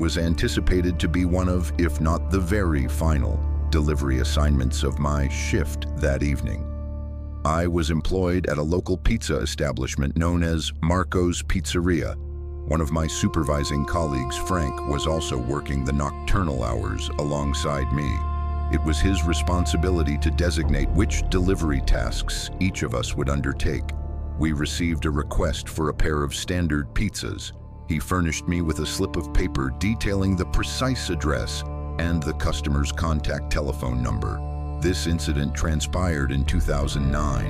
was anticipated to be one of, if not the very final, delivery assignments of my shift that evening. I was employed at a local pizza establishment known as Marco's Pizzeria. One of my supervising colleagues, Frank, was also working the nocturnal hours alongside me. It was his responsibility to designate which delivery tasks each of us would undertake. We received a request for a pair of standard pizzas. He furnished me with a slip of paper detailing the precise address and the customer's contact telephone number. This incident transpired in 2009.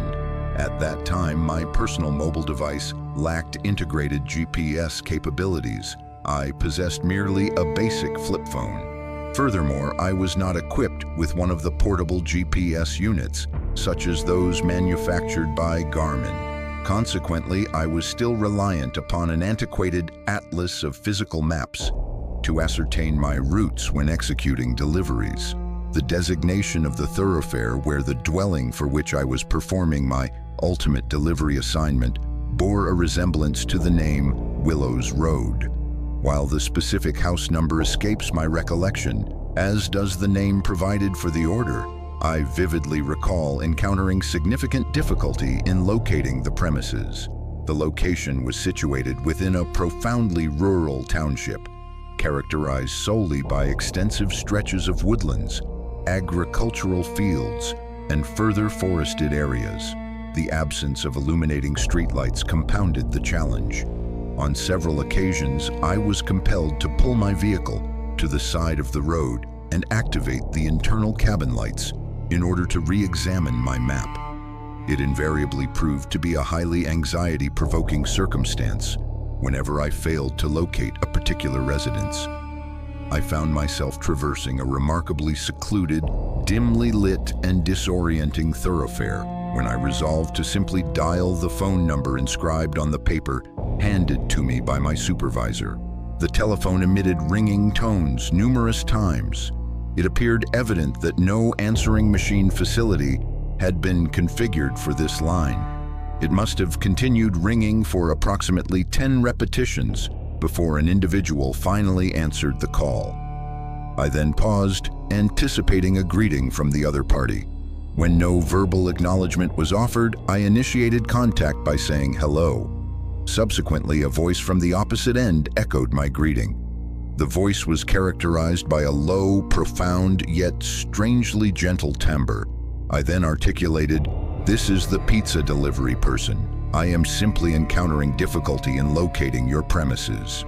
At that time, my personal mobile device lacked integrated GPS capabilities. I possessed merely a basic flip phone. Furthermore, I was not equipped with one of the portable GPS units, such as those manufactured by Garmin. Consequently, I was still reliant upon an antiquated atlas of physical maps to ascertain my routes when executing deliveries. The designation of the thoroughfare where the dwelling for which I was performing my ultimate delivery assignment bore a resemblance to the name Willows Road. While the specific house number escapes my recollection, as does the name provided for the order, I vividly recall encountering significant difficulty in locating the premises. The location was situated within a profoundly rural township, characterized solely by extensive stretches of woodlands, agricultural fields, and further forested areas. The absence of illuminating streetlights compounded the challenge. On several occasions, I was compelled to pull my vehicle to the side of the road and activate the internal cabin lights in order to re-examine my map. It invariably proved to be a highly anxiety-provoking circumstance whenever I failed to locate a particular residence. I found myself traversing a remarkably secluded, dimly lit, and disorienting thoroughfare when I resolved to simply dial the phone number inscribed on the paper handed to me by my supervisor. The telephone emitted ringing tones numerous times. It appeared evident that no answering machine facility had been configured for this line. It must have continued ringing for approximately 10 repetitions before an individual finally answered the call. I then paused, anticipating a greeting from the other party. When no verbal acknowledgement was offered, I initiated contact by saying hello. Subsequently, a voice from the opposite end echoed my greeting. The voice was characterized by a low, profound, yet strangely gentle timbre. I then articulated, "This is the pizza delivery person. I am simply encountering difficulty in locating your premises."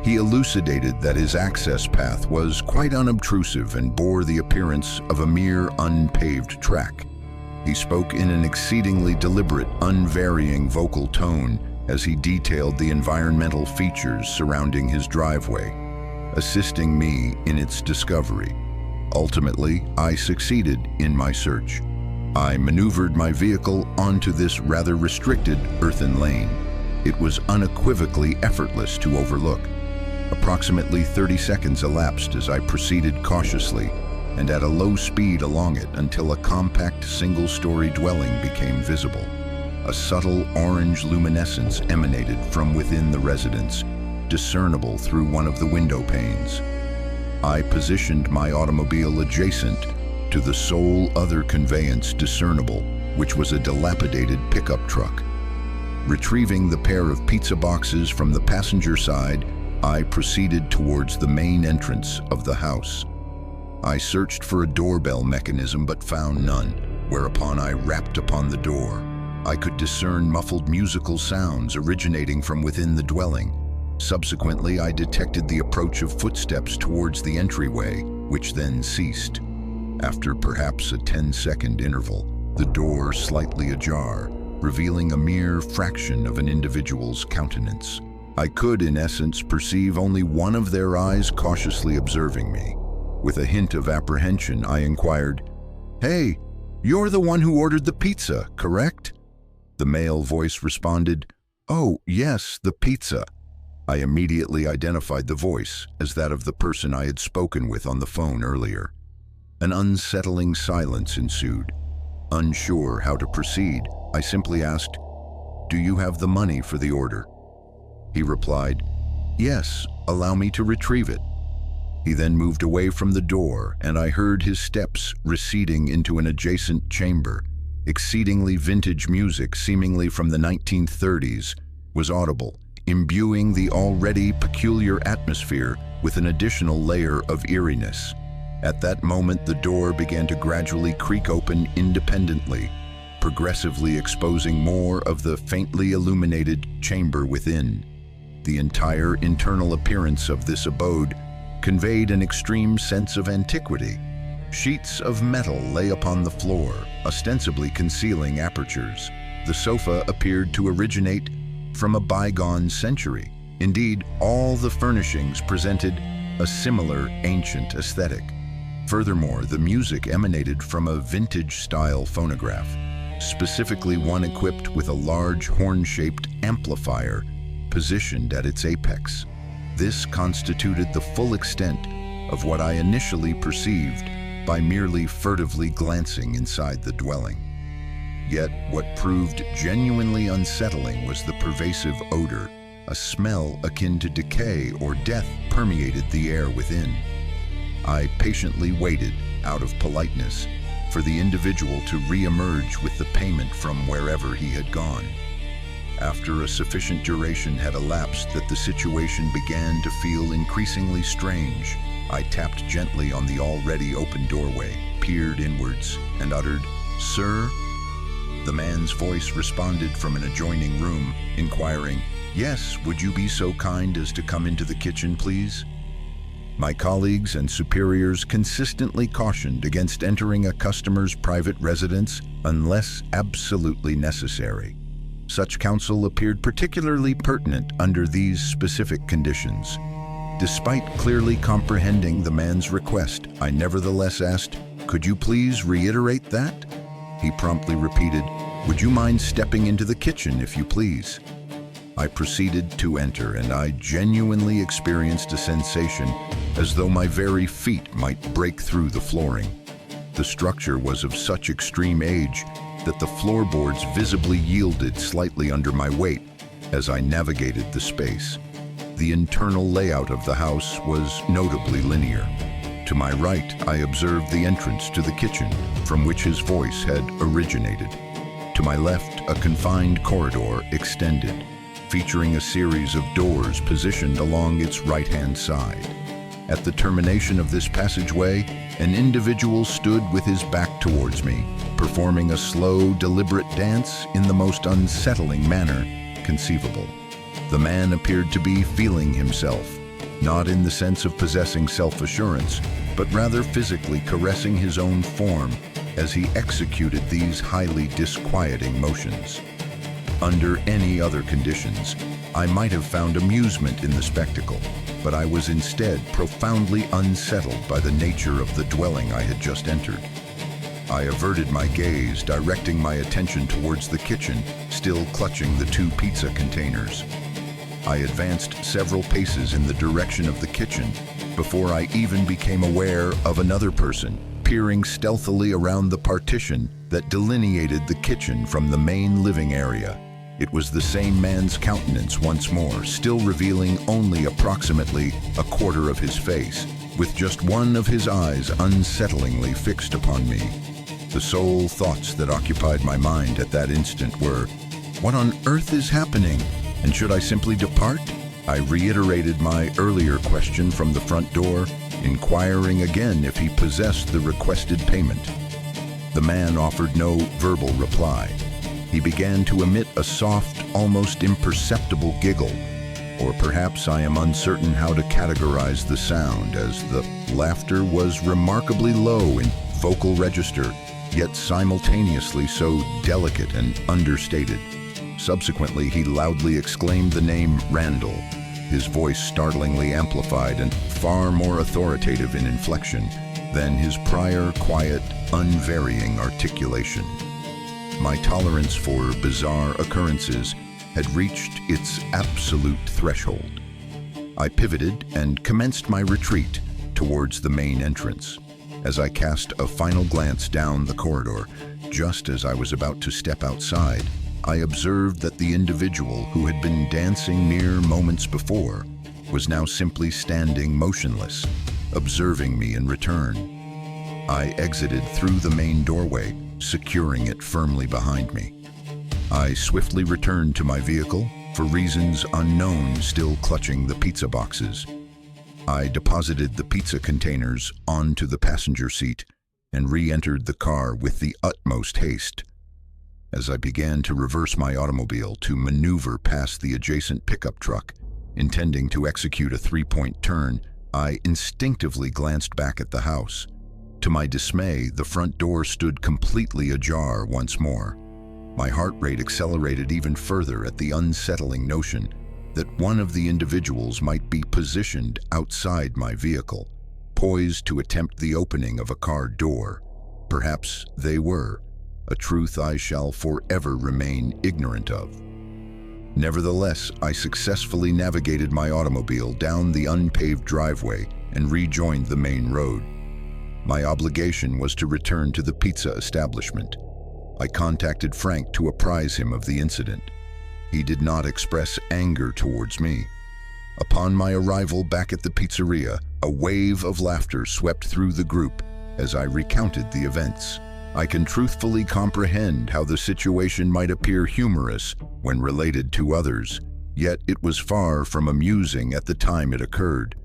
He elucidated that his access path was quite unobtrusive and bore the appearance of a mere unpaved track. He spoke in an exceedingly deliberate, unvarying vocal tone as he detailed the environmental features surrounding his driveway, assisting me in its discovery. Ultimately, I succeeded in my search. I maneuvered my vehicle onto this rather restricted earthen lane. It was unequivocally effortless to overlook. Approximately 30 seconds elapsed as I proceeded cautiously and at a low speed along it until a compact single-story dwelling became visible. A subtle orange luminescence emanated from within the residence, discernible through one of the window panes. I positioned my automobile adjacent to the sole other conveyance discernible, which was a dilapidated pickup truck. Retrieving the pair of pizza boxes from the passenger side, I proceeded towards the main entrance of the house. I searched for a doorbell mechanism but found none, whereupon I rapped upon the door. I could discern muffled musical sounds originating from within the dwelling. Subsequently, I detected the approach of footsteps towards the entryway, which then ceased. After perhaps a 10-second interval, the door slightly ajar, revealing a mere fraction of an individual's countenance. I could, in essence, perceive only one of their eyes cautiously observing me. With a hint of apprehension, I inquired, "Hey, you're the one who ordered the pizza, correct?" The male voice responded, "Oh, yes, the pizza." I immediately identified the voice as that of the person I had spoken with on the phone earlier. An unsettling silence ensued. Unsure how to proceed, I simply asked, "Do you have the money for the order?" He replied, "Yes, allow me to retrieve it." He then moved away from the door, and I heard his steps receding into an adjacent chamber. Exceedingly vintage music, seemingly from the 1930s, was audible, imbuing the already peculiar atmosphere with an additional layer of eeriness. At that moment, the door began to gradually creak open independently, progressively exposing more of the faintly illuminated chamber within. The entire internal appearance of this abode conveyed an extreme sense of antiquity. Sheets of metal lay upon the floor, ostensibly concealing apertures. The sofa appeared to originate from a bygone century. Indeed, all the furnishings presented a similar ancient aesthetic. Furthermore, the music emanated from a vintage-style phonograph, specifically one equipped with a large horn-shaped amplifier positioned at its apex. This constituted the full extent of what I initially perceived by merely furtively glancing inside the dwelling. Yet what proved genuinely unsettling was the pervasive odor. A smell akin to decay or death permeated the air within. I patiently waited, out of politeness, for the individual to re-emerge with the payment from wherever he had gone. After a sufficient duration had elapsed that the situation began to feel increasingly strange, I tapped gently on the already open doorway, peered inwards, and uttered, "Sir?" The man's voice responded from an adjoining room, inquiring, "Yes, would you be so kind as to come into the kitchen, please?" My colleagues and superiors consistently cautioned against entering a customer's private residence unless absolutely necessary. Such counsel appeared particularly pertinent under these specific conditions. Despite clearly comprehending the man's request, I nevertheless asked, "Could you please reiterate that?" He promptly repeated, "Would you mind stepping into the kitchen, if you please?" I proceeded to enter, and I genuinely experienced a sensation as though my very feet might break through the flooring. The structure was of such extreme age that the floorboards visibly yielded slightly under my weight as I navigated the space. The internal layout of the house was notably linear. To my right, I observed the entrance to the kitchen, from which his voice had originated. To my left, a confined corridor extended, featuring a series of doors positioned along its right-hand side. At the termination of this passageway, an individual stood with his back towards me, performing a slow, deliberate dance in the most unsettling manner conceivable. The man appeared to be feeling himself, not in the sense of possessing self-assurance, but rather physically caressing his own form as he executed these highly disquieting motions. Under any other conditions, I might have found amusement in the spectacle, but I was instead profoundly unsettled by the nature of the dwelling I had just entered. I averted my gaze, directing my attention towards the kitchen, still clutching the 2 pizza containers. I advanced several paces in the direction of the kitchen before I even became aware of another person peering stealthily around the partition that delineated the kitchen from the main living area. It was the same man's countenance once more, still revealing only approximately a quarter of his face, with just one of his eyes unsettlingly fixed upon me. The sole thoughts that occupied my mind at that instant were, what on earth is happening? And should I simply depart? I reiterated my earlier question from the front door, inquiring again if he possessed the requested payment. The man offered no verbal reply. He began to emit a soft, almost imperceptible giggle, or perhaps I am uncertain how to categorize the sound, as the laughter was remarkably low in vocal register, yet simultaneously so delicate and understated. Subsequently, he loudly exclaimed the name Randall, his voice startlingly amplified and far more authoritative in inflection than his prior quiet, unvarying articulation. My tolerance for bizarre occurrences had reached its absolute threshold. I pivoted and commenced my retreat towards the main entrance. As I cast a final glance down the corridor, just as I was about to step outside, I observed that the individual who had been dancing mere moments before was now simply standing motionless, observing me in return. I exited through the main doorway, securing it firmly behind me. I swiftly returned to my vehicle, for reasons unknown still clutching the pizza boxes. I deposited the pizza containers onto the passenger seat and re-entered the car with the utmost haste. As I began to reverse my automobile to maneuver past the adjacent pickup truck, intending to execute a three-point turn, I instinctively glanced back at the house. To my dismay, the front door stood completely ajar once more. My heart rate accelerated even further at the unsettling notion that one of the individuals might be positioned outside my vehicle, poised to attempt the opening of a car door. Perhaps they were, a truth I shall forever remain ignorant of. Nevertheless, I successfully navigated my automobile down the unpaved driveway and rejoined the main road. My obligation was to return to the pizza establishment. I contacted Frank to apprise him of the incident. He did not express anger towards me. Upon my arrival back at the pizzeria, a wave of laughter swept through the group as I recounted the events. I can truthfully comprehend how the situation might appear humorous when related to others, yet it was far from amusing at the time it occurred.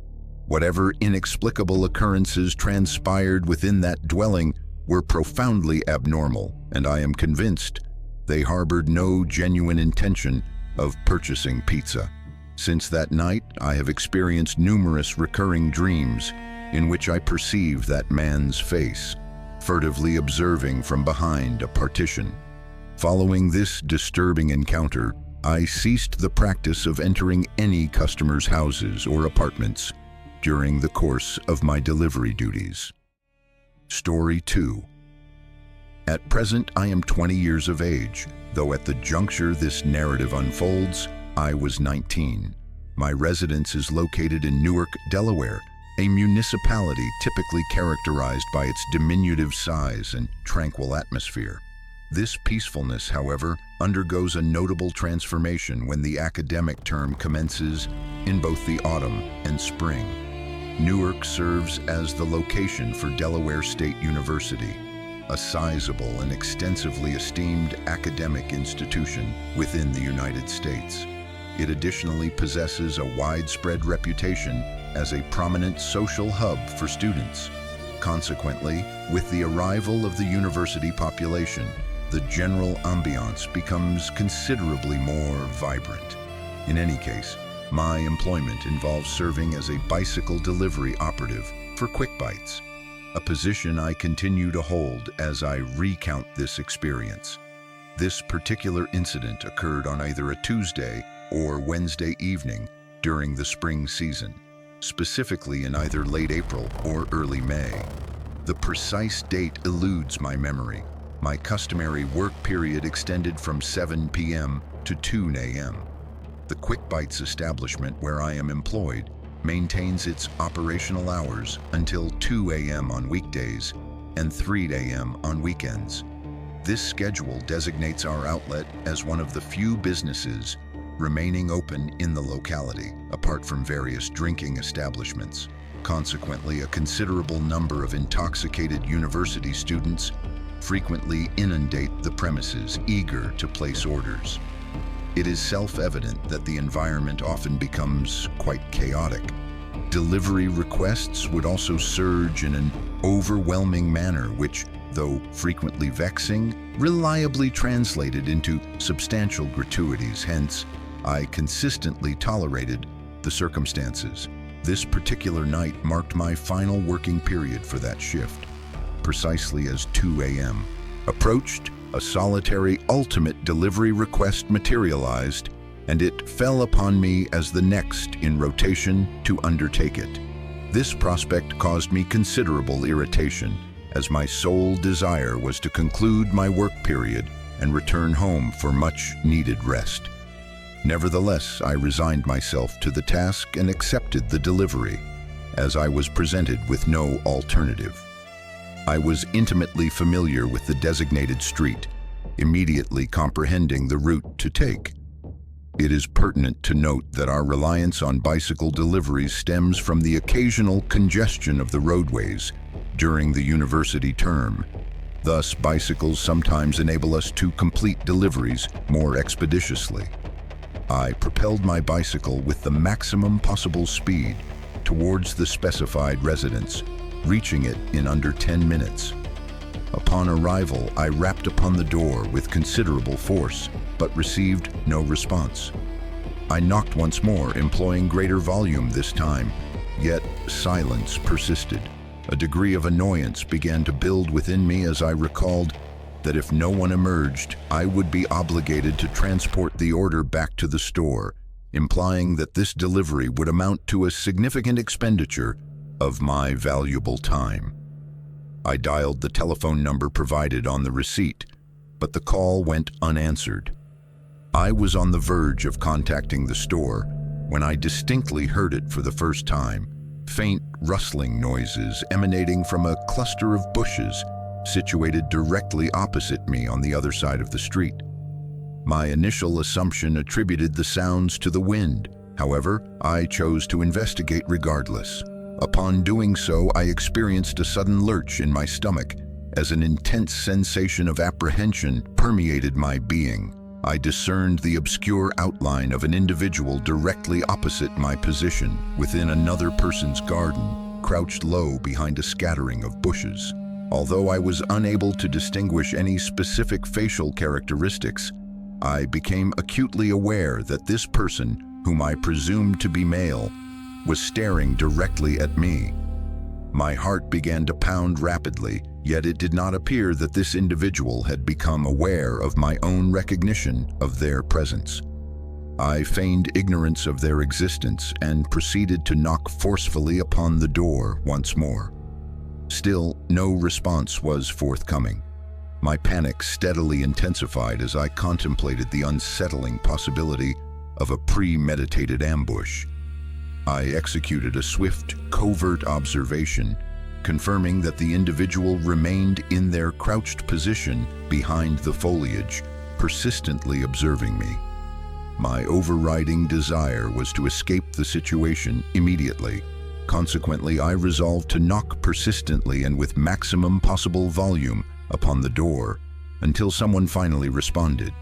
Whatever inexplicable occurrences transpired within that dwelling were profoundly abnormal, and I am convinced they harbored no genuine intention of purchasing pizza. Since that night, I have experienced numerous recurring dreams in which I perceived that man's face, furtively observing from behind a partition. Following this disturbing encounter, I ceased the practice of entering any customers' houses or apartments during the course of my delivery duties. Story 2. At present, I am 20 years of age, though at the juncture this narrative unfolds, I was 19. My residence is located in Newark, Delaware, a municipality typically characterized by its diminutive size and tranquil atmosphere. This peacefulness, however, undergoes a notable transformation when the academic term commences in both the autumn and spring. Newark serves as the location for Delaware State University, a sizable and extensively esteemed academic institution within the United States. It additionally possesses a widespread reputation as a prominent social hub for students. Consequently, with the arrival of the university population, the general ambiance becomes considerably more vibrant. In any case, my employment involves serving as a bicycle delivery operative for Quick Bites, a position I continue to hold as I recount this experience. This particular incident occurred on either a Tuesday or Wednesday evening during the spring season, specifically in either late April or early May. The precise date eludes my memory. My customary work period extended from 7 p.m. to 2 a.m. The Quick Bites establishment where I am employed maintains its operational hours until 2 a.m. on weekdays and 3 a.m. on weekends. This schedule designates our outlet as one of the few businesses remaining open in the locality, apart from various drinking establishments. Consequently, a considerable number of intoxicated university students frequently inundate the premises, eager to place orders. It is self-evident that the environment often becomes quite chaotic. Delivery requests would also surge in an overwhelming manner, which, though frequently vexing, reliably translated into substantial gratuities. Hence, I consistently tolerated the circumstances. This particular night marked my final working period for that shift. Precisely as 2 a.m. approached, a solitary ultimate delivery request materialized, and it fell upon me as the next in rotation to undertake it. This prospect caused me considerable irritation, as my sole desire was to conclude my work period and return home for much-needed rest. Nevertheless, I resigned myself to the task and accepted the delivery, as I was presented with no alternative. I was intimately familiar with the designated street, immediately comprehending the route to take. It is pertinent to note that our reliance on bicycle deliveries stems from the occasional congestion of the roadways during the university term. Thus, bicycles sometimes enable us to complete deliveries more expeditiously. I propelled my bicycle with the maximum possible speed towards the specified residence, reaching it in under 10 minutes. Upon arrival, I rapped upon the door with considerable force, but received no response. I knocked once more, employing greater volume this time, yet silence persisted. A degree of annoyance began to build within me as I recalled that if no one emerged, I would be obligated to transport the order back to the store, implying that this delivery would amount to a significant expenditure of my valuable time. I dialed the telephone number provided on the receipt, but the call went unanswered. I was on the verge of contacting the store when I distinctly heard it for the first time, faint rustling noises emanating from a cluster of bushes situated directly opposite me on the other side of the street. My initial assumption attributed the sounds to the wind. However, I chose to investigate regardless. Upon doing so, I experienced a sudden lurch in my stomach as an intense sensation of apprehension permeated my being. I discerned the obscure outline of an individual directly opposite my position within another person's garden, crouched low behind a scattering of bushes. Although I was unable to distinguish any specific facial characteristics, I became acutely aware that this person, whom I presumed to be male, was staring directly at me. My heart began to pound rapidly, yet it did not appear that this individual had become aware of my own recognition of their presence. I feigned ignorance of their existence and proceeded to knock forcefully upon the door once more. Still, no response was forthcoming. My panic steadily intensified as I contemplated the unsettling possibility of a premeditated ambush. I executed a swift, covert observation, confirming that the individual remained in their crouched position behind the foliage, persistently observing me. My overriding desire was to escape the situation immediately. Consequently, I resolved to knock persistently and with maximum possible volume upon the door until someone finally responded.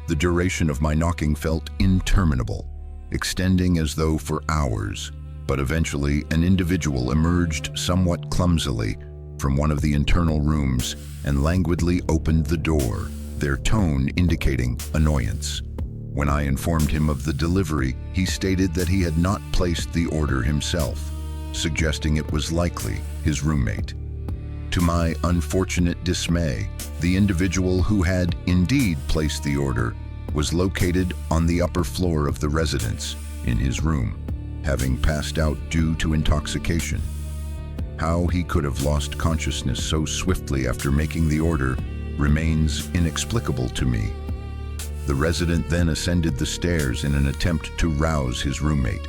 The duration of my knocking felt interminable, extending as though for hours, but eventually an individual emerged somewhat clumsily from one of the internal rooms and languidly opened the door, their tone indicating annoyance. When I informed him of the delivery, he stated that he had not placed the order himself, suggesting it was likely his roommate. To my unfortunate dismay, the individual who had indeed placed the order was located on the upper floor of the residence, in his room, having passed out due to intoxication. How he could have lost consciousness so swiftly after making the order remains inexplicable to me. The resident then ascended the stairs in an attempt to rouse his roommate.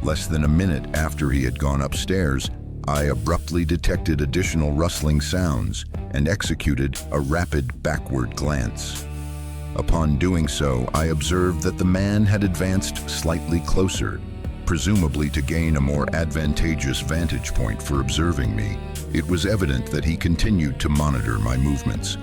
Less than a minute after he had gone upstairs, I abruptly detected additional rustling sounds and executed a rapid backward glance. Upon doing so, I observed that the man had advanced slightly closer, presumably to gain a more advantageous vantage point for observing me. It was evident that he continued to monitor my movements.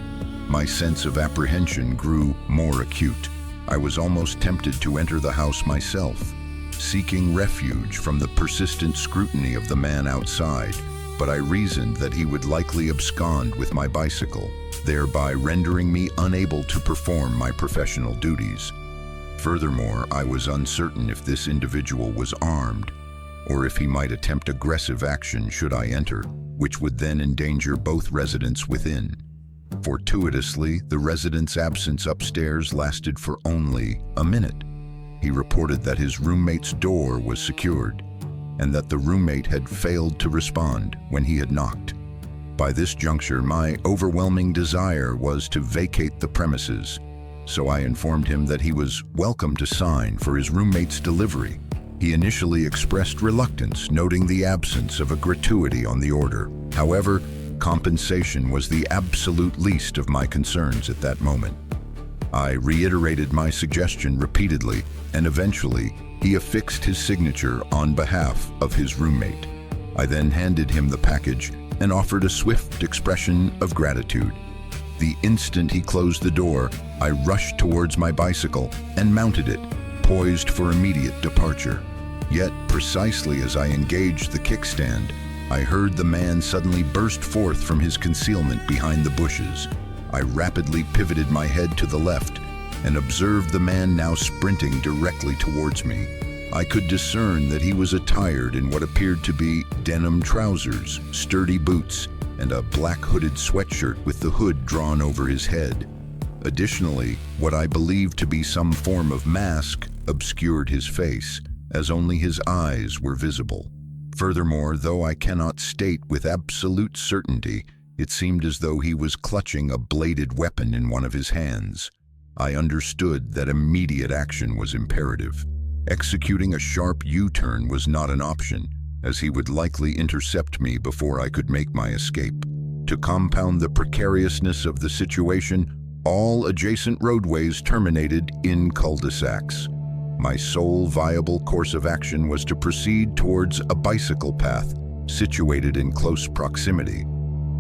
My sense of apprehension grew more acute. I was almost tempted to enter the house myself, seeking refuge from the persistent scrutiny of the man outside, but I reasoned that he would likely abscond with my bicycle, thereby rendering me unable to perform my professional duties. Furthermore, I was uncertain if this individual was armed, or if he might attempt aggressive action should I enter, which would then endanger both residents within. Fortuitously, the resident's absence upstairs lasted for only a minute. He reported that his roommate's door was secured, and that the roommate had failed to respond when he had knocked. By this juncture, my overwhelming desire was to vacate the premises, so I informed him that he was welcome to sign for his roommate's delivery. He initially expressed reluctance, noting the absence of a gratuity on the order. However, compensation was the absolute least of my concerns at that moment. I reiterated my suggestion repeatedly, and eventually he affixed his signature on behalf of his roommate. I then handed him the package and offered a swift expression of gratitude. The instant he closed the door, I rushed towards my bicycle and mounted it, poised for immediate departure. Yet, precisely as I engaged the kickstand, I heard the man suddenly burst forth from his concealment behind the bushes. I rapidly pivoted my head to the left and observed the man now sprinting directly towards me. I could discern that he was attired in what appeared to be denim trousers, sturdy boots, and a black hooded sweatshirt with the hood drawn over his head. Additionally, what I believed to be some form of mask obscured his face, as only his eyes were visible. Furthermore, though I cannot state with absolute certainty, it seemed as though he was clutching a bladed weapon in one of his hands. I understood that immediate action was imperative. Executing a sharp U-turn was not an option, as he would likely intercept me before I could make my escape. To compound the precariousness of the situation, all adjacent roadways terminated in cul-de-sacs. My sole viable course of action was to proceed towards a bicycle path situated in close proximity.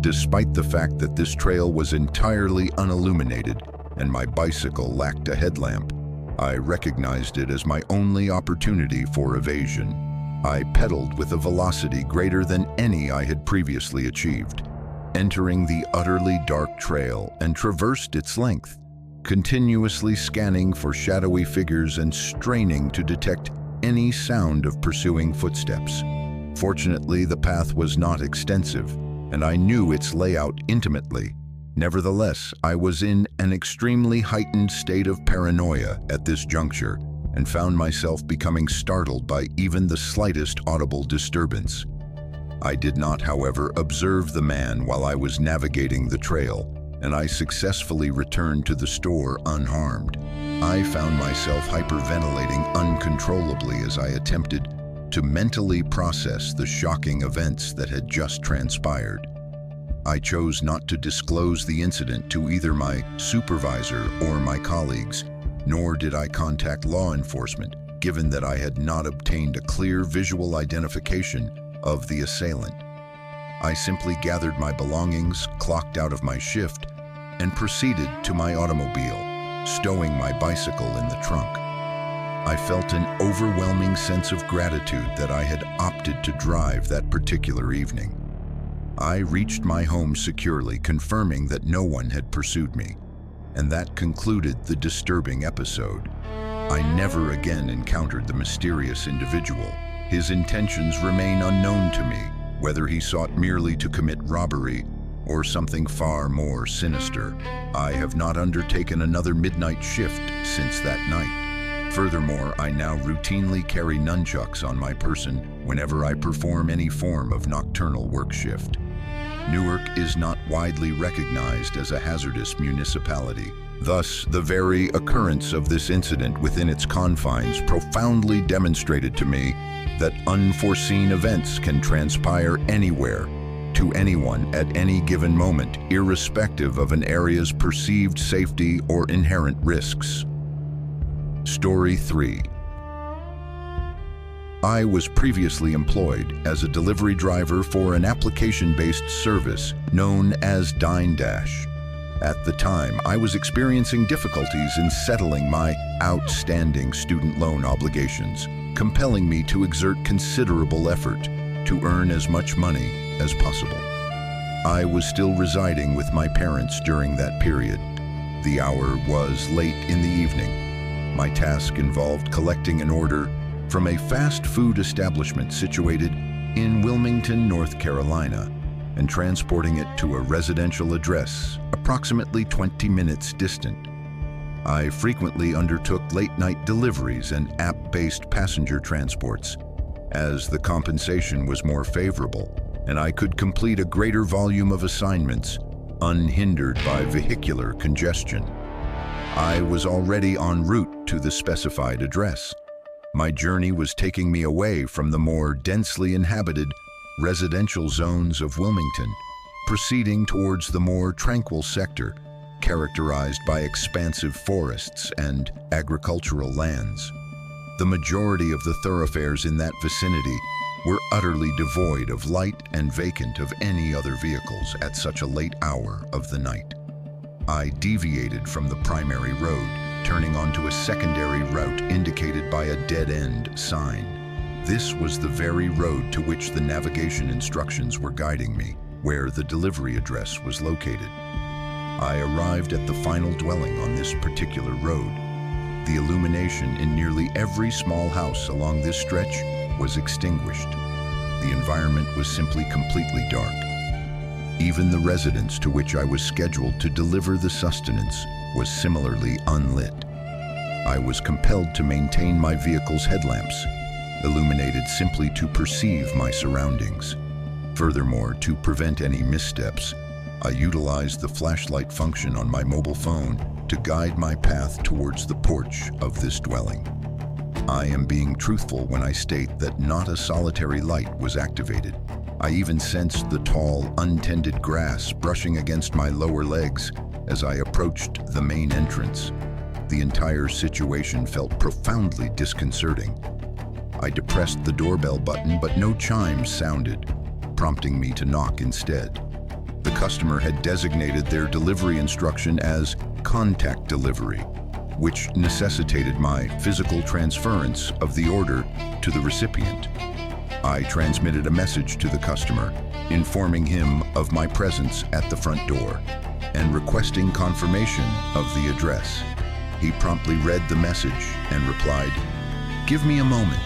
Despite the fact that this trail was entirely unilluminated and my bicycle lacked a headlamp, I recognized it as my only opportunity for evasion. I pedaled with a velocity greater than any I had previously achieved, entering the utterly dark trail and traversed its length, continuously scanning for shadowy figures and straining to detect any sound of pursuing footsteps. Fortunately, the path was not extensive, and I knew its layout intimately. Nevertheless, I was in an extremely heightened state of paranoia at this juncture and found myself becoming startled by even the slightest audible disturbance. I did not, however, observe the man while I was navigating the trail, and I successfully returned to the store unharmed. I found myself hyperventilating uncontrollably as I attempted to mentally process the shocking events that had just transpired. I chose not to disclose the incident to either my supervisor or my colleagues, nor did I contact law enforcement, given that I had not obtained a clear visual identification of the assailant. I simply gathered my belongings, clocked out of my shift, and proceeded to my automobile, stowing my bicycle in the trunk. I felt an overwhelming sense of gratitude that I had opted to drive that particular evening. I reached my home securely, confirming that no one had pursued me, and that concluded the disturbing episode. I never again encountered the mysterious individual. His intentions remain unknown to me, whether he sought merely to commit robbery or something far more sinister. I have not undertaken another midnight shift since that night. Furthermore, I now routinely carry nunchucks on my person whenever I perform any form of nocturnal work shift. Newark is not widely recognized as a hazardous municipality. Thus, the very occurrence of this incident within its confines profoundly demonstrated to me that unforeseen events can transpire anywhere, to anyone at any given moment, irrespective of an area's perceived safety or inherent risks. Story 3. I was previously employed as a delivery driver for an application-based service known as Dine Dash. At the time, I was experiencing difficulties in settling my outstanding student loan obligations, compelling me to exert considerable effort to earn as much money as possible. I was still residing with my parents during that period. The hour was late in the evening. My task involved collecting an order from a fast food establishment situated in Wilmington, North Carolina, and transporting it to a residential address approximately 20 minutes distant. I frequently undertook late-night deliveries and app-based passenger transports, as the compensation was more favorable, and I could complete a greater volume of assignments unhindered by vehicular congestion. I was already en route to the specified address. My journey was taking me away from the more densely inhabited residential zones of Wilmington, proceeding towards the more tranquil sector, characterized by expansive forests and agricultural lands. The majority of the thoroughfares in that vicinity were utterly devoid of light and vacant of any other vehicles at such a late hour of the night. I deviated from the primary road, turning onto a secondary route indicated by a dead-end sign. This was the very road to which the navigation instructions were guiding me, where the delivery address was located. I arrived at the final dwelling on this particular road. The illumination in nearly every small house along this stretch was extinguished. The environment was simply completely dark. Even the residence to which I was scheduled to deliver the sustenance was similarly unlit. I was compelled to maintain my vehicle's headlamps, illuminated simply to perceive my surroundings. Furthermore, to prevent any missteps, I utilized the flashlight function on my mobile phone to guide my path towards the porch of this dwelling. I am being truthful when I state that not a solitary light was activated. I even sensed the tall, untended grass brushing against my lower legs as I approached the main entrance. The entire situation felt profoundly disconcerting. I depressed the doorbell button, but no chimes sounded, prompting me to knock instead. The customer had designated their delivery instruction as contact delivery, which necessitated my physical transference of the order to the recipient. I transmitted a message to the customer, informing him of my presence at the front door and requesting confirmation of the address. He promptly read the message and replied, "Give me a moment."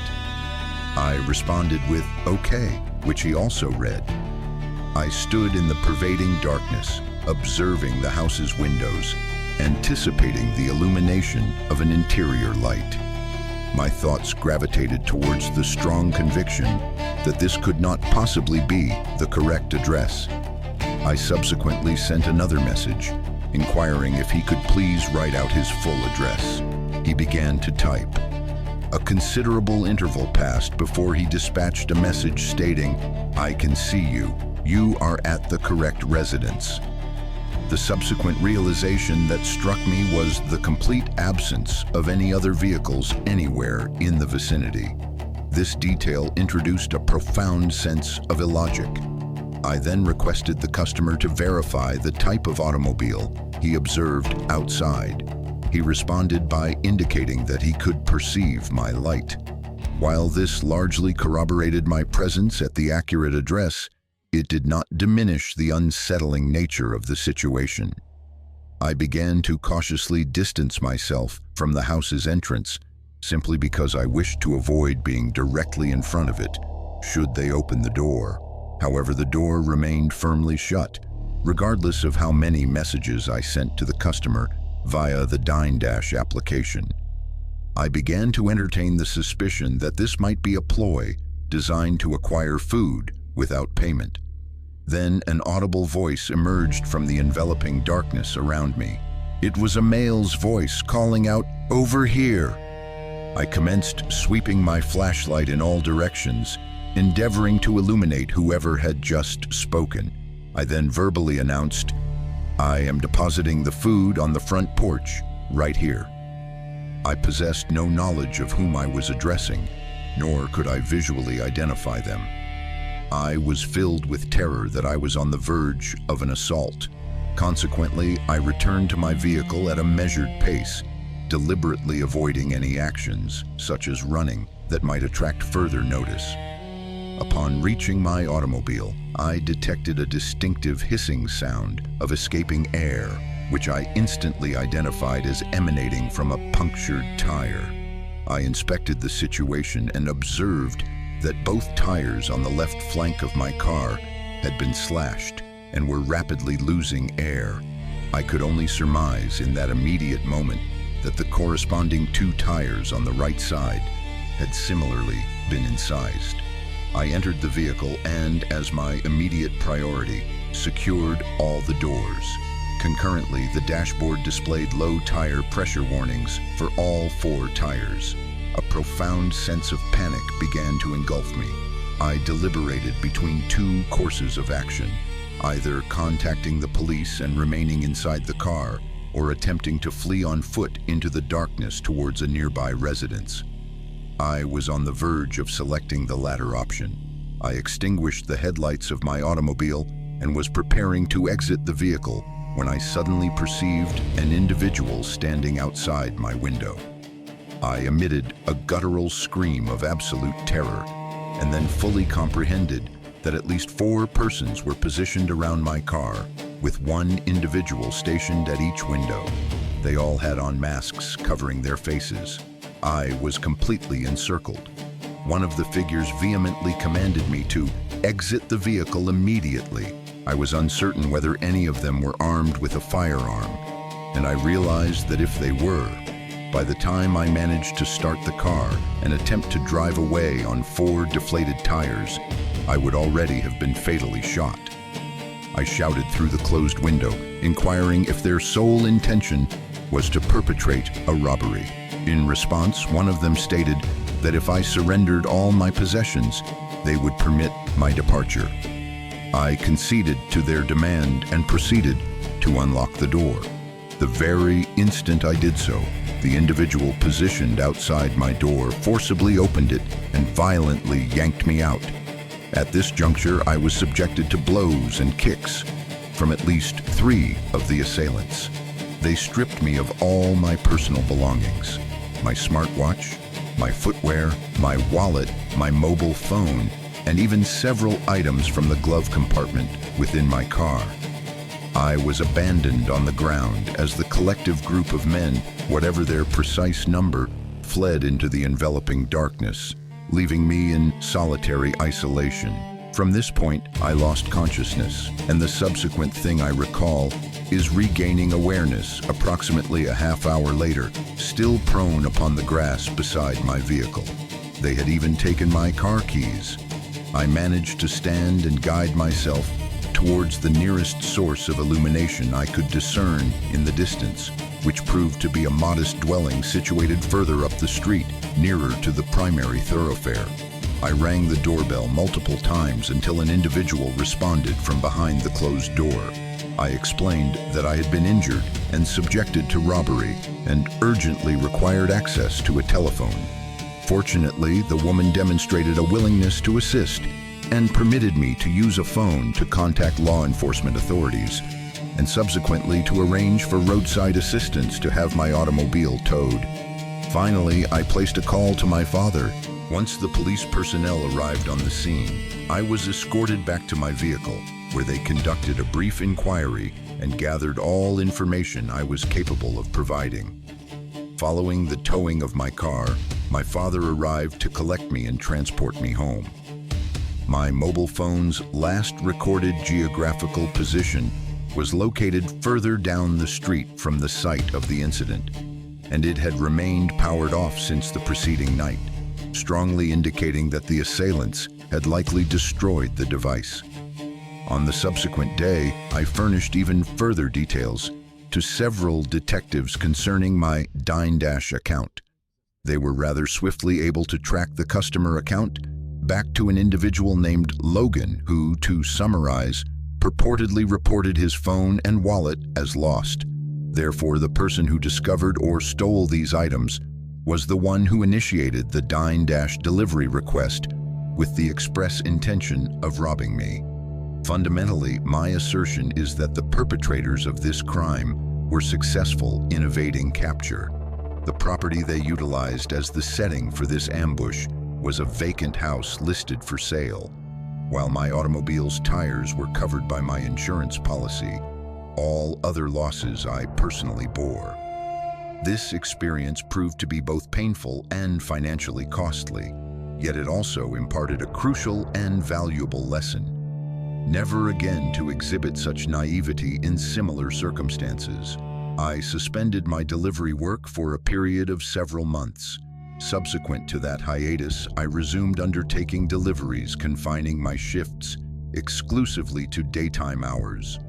I responded with, "Okay," which he also read. I stood in the pervading darkness, observing the house's windows, anticipating the illumination of an interior light. My thoughts gravitated towards the strong conviction that this could not possibly be the correct address. I subsequently sent another message, inquiring if he could please write out his full address. He began to type. A considerable interval passed before he dispatched a message stating, "I can see you. You are at the correct residence." The subsequent realization that struck me was the complete absence of any other vehicles anywhere in the vicinity. This detail introduced a profound sense of illogic. I then requested the customer to verify the type of automobile he observed outside. He responded by indicating that he could perceive my light. While this largely corroborated my presence at the accurate address, it did not diminish the unsettling nature of the situation. I began to cautiously distance myself from the house's entrance, simply because I wished to avoid being directly in front of it, should they open the door. However, the door remained firmly shut, regardless of how many messages I sent to the customer via the DineDash application. I began to entertain the suspicion that this might be a ploy designed to acquire food without payment. Then an audible voice emerged from the enveloping darkness around me. It was a male's voice calling out, "Over here!" I commenced sweeping my flashlight in all directions, endeavoring to illuminate whoever had just spoken. I then verbally announced, "I am depositing the food on the front porch, right here." I possessed no knowledge of whom I was addressing, nor could I visually identify them. I was filled with terror that I was on the verge of an assault. Consequently, I returned to my vehicle at a measured pace, deliberately avoiding any actions, such as running, that might attract further notice. Upon reaching my automobile, I detected a distinctive hissing sound of escaping air, which I instantly identified as emanating from a punctured tire. I inspected the situation and observed that both tires on the left flank of my car had been slashed and were rapidly losing air. I could only surmise in that immediate moment that the corresponding two tires on the right side had similarly been incised. I entered the vehicle and, as my immediate priority, secured all the doors. Concurrently, the dashboard displayed low tire pressure warnings for all four tires. A profound sense of panic began to engulf me. I deliberated between two courses of action, either contacting the police and remaining inside the car, or attempting to flee on foot into the darkness towards a nearby residence. I was on the verge of selecting the latter option. I extinguished the headlights of my automobile and was preparing to exit the vehicle when I suddenly perceived an individual standing outside my window. I emitted a guttural scream of absolute terror and then fully comprehended that at least 4 persons were positioned around my car, with one individual stationed at each window. They all had on masks covering their faces. I was completely encircled. One of the figures vehemently commanded me to exit the vehicle immediately. I was uncertain whether any of them were armed with a firearm, and I realized that if they were, by the time I managed to start the car and attempt to drive away on 4 deflated tires, I would already have been fatally shot. I shouted through the closed window, inquiring if their sole intention was to perpetrate a robbery. In response, one of them stated that if I surrendered all my possessions, they would permit my departure. I conceded to their demand and proceeded to unlock the door. The very instant I did so, the individual positioned outside my door forcibly opened it and violently yanked me out. At this juncture, I was subjected to blows and kicks from at least 3 of the assailants. They stripped me of all my personal belongings: my smartwatch, my footwear, my wallet, my mobile phone, and even several items from the glove compartment within my car. I was abandoned on the ground as the collective group of men, whatever their precise number, fled into the enveloping darkness, leaving me in solitary isolation. From this point, I lost consciousness, and the subsequent thing I recall is regaining awareness approximately a half hour later, still prone upon the grass beside my vehicle. They had even taken my car keys. I managed to stand and guide myself towards the nearest source of illumination I could discern in the distance, which proved to be a modest dwelling situated further up the street, nearer to the primary thoroughfare. I rang the doorbell multiple times until an individual responded from behind the closed door. I explained that I had been injured and subjected to robbery and urgently required access to a telephone. Fortunately, the woman demonstrated a willingness to assist and permitted me to use a phone to contact law enforcement authorities and subsequently to arrange for roadside assistance to have my automobile towed. Finally, I placed a call to my father. Once the police personnel arrived on the scene, I was escorted back to my vehicle, where they conducted a brief inquiry and gathered all information I was capable of providing. Following the towing of my car, my father arrived to collect me and transport me home. My mobile phone's last recorded geographical position was located further down the street from the site of the incident, and it had remained powered off since the preceding night, strongly indicating that the assailants had likely destroyed the device. On the subsequent day, I furnished even further details to several detectives concerning my Dine-Dash account. They were rather swiftly able to track the customer account back to an individual named Logan, who, to summarize, purportedly reported his phone and wallet as lost. Therefore, the person who discovered or stole these items was the one who initiated the Dine-Dash delivery request with the express intention of robbing me. Fundamentally, my assertion is that the perpetrators of this crime were successful in evading capture. The property they utilized as the setting for this ambush was a vacant house listed for sale. While my automobile's tires were covered by my insurance policy, all other losses I personally bore. This experience proved to be both painful and financially costly, yet it also imparted a crucial and valuable lesson: never again to exhibit such naivety in similar circumstances. I suspended my delivery work for a period of several months. Subsequent to that hiatus, I resumed undertaking deliveries, confining my shifts exclusively to daytime hours.